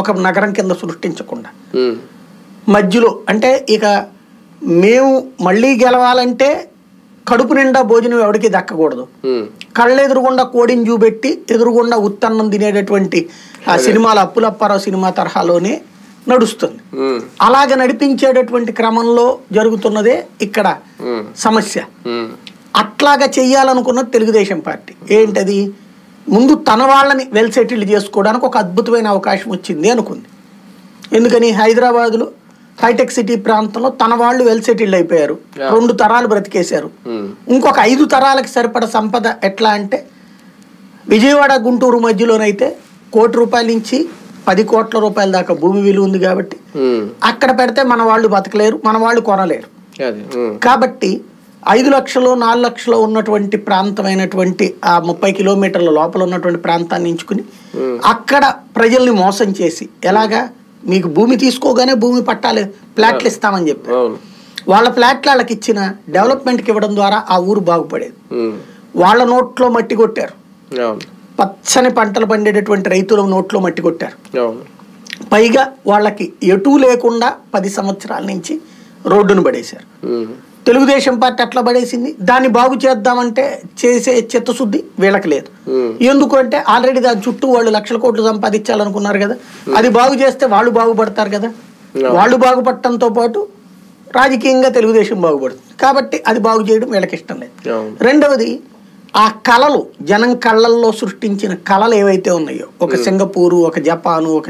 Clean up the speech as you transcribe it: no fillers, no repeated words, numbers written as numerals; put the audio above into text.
ఒక నగరం కింద సృష్టించకుండా మధ్యలో అంటే ఇక మేము మళ్ళీ గెలవాలంటే కడుపు నిండా భోజనం ఎవరికి దక్కకూడదు, కళ్ళు ఎదురుగుండా కోడిని చూపెట్టి ఎదురుగుండా ఉత్తన్నం తినేటటువంటి ఆ సినిమాలు అప్పులప్పారావు సినిమా తరహాలోనే నడుస్తుంది. అలాగ నడిపించేటటువంటి క్రమంలో జరుగుతున్నదే ఇక్కడ సమస్య. అట్లాగా చెయ్యాలనుకున్నది తెలుగుదేశం పార్టీ. ఏంటది, ముందు తన వాళ్ళని వెల్ సెటిల్డ్ చేసుకోవడానికి ఒక అద్భుతమైన అవకాశం వచ్చింది అనుకుంది. ఎందుకని హైదరాబాద్లో హైటెక్ సిటీ ప్రాంతంలో తన వాళ్ళు వెల్ సెటిల్డ్ అయిపోయారు, 2 తరాలు బ్రతికేశారు. ఇంకొక 5 తరాలకు సరిపడ సంపద ఎట్లా అంటే విజయవాడ గుంటూరు మధ్యలోనైతే ₹1,00,00,000 నుంచి 10 కోట్ల రూపాయల దాకా భూమి విలువ ఉంది కాబట్టి అక్కడ పెడితే మన వాళ్ళు బతకలేరు, మన వాళ్ళు కొనలేరు. కాబట్టి 5 లక్షలు 4 లక్షలు ఉన్నటువంటి ప్రాంతమైనటువంటి ఆ 30 కిలోమీటర్ల లోపల ఉన్నటువంటి ప్రాంతాన్ని ఎంచుకుని అక్కడ ప్రజల్ని మోసం చేసి ఎలాగా మీకు భూమి తీసుకోగానే భూమి పట్టాలి ఫ్లాట్లు ఇస్తామని చెప్పి వాళ్ళ ఫ్లాట్లు వాళ్ళకి ఇచ్చిన డెవలప్మెంట్కి ఇవ్వడం ద్వారా ఆ ఊరు బాగుపడేది. వాళ్ళ నోట్లో మట్టి కొట్టారు, పచ్చని పంటలు పండేటటువంటి రైతుల నోట్లో మట్టి కొట్టారు. పైగా వాళ్ళకి ఎటూ లేకుండా 10 సంవత్సరాల నుంచి రోడ్డును పడేశారు. తెలుగుదేశం పార్టీ అట్లా పడేసింది. దాన్ని బాగు చేద్దామంటే చేసే చిత్తశుద్ధి వీళ్ళకి లేదు. ఎందుకు అంటే ఆల్రెడీ దాని చుట్టూ వాళ్ళు లక్షల కోట్లు సంపాదించాలనుకున్నారు కదా, అది బాగు చేస్తే వాళ్ళు బాగుపడతారు కదా. వాళ్ళు బాగుపడటంతో పాటు రాజకీయంగా తెలుగుదేశం బాగుపడుతుంది కాబట్టి అది బాగు చేయడం వీళ్ళకి ఇష్టం లేదు. రెండవది ఆ కళలు జనం కళ్ళల్లో సృష్టించిన కళలు ఏవైతే ఉన్నాయో, ఒక సింగపూరు, ఒక జపాను, ఒక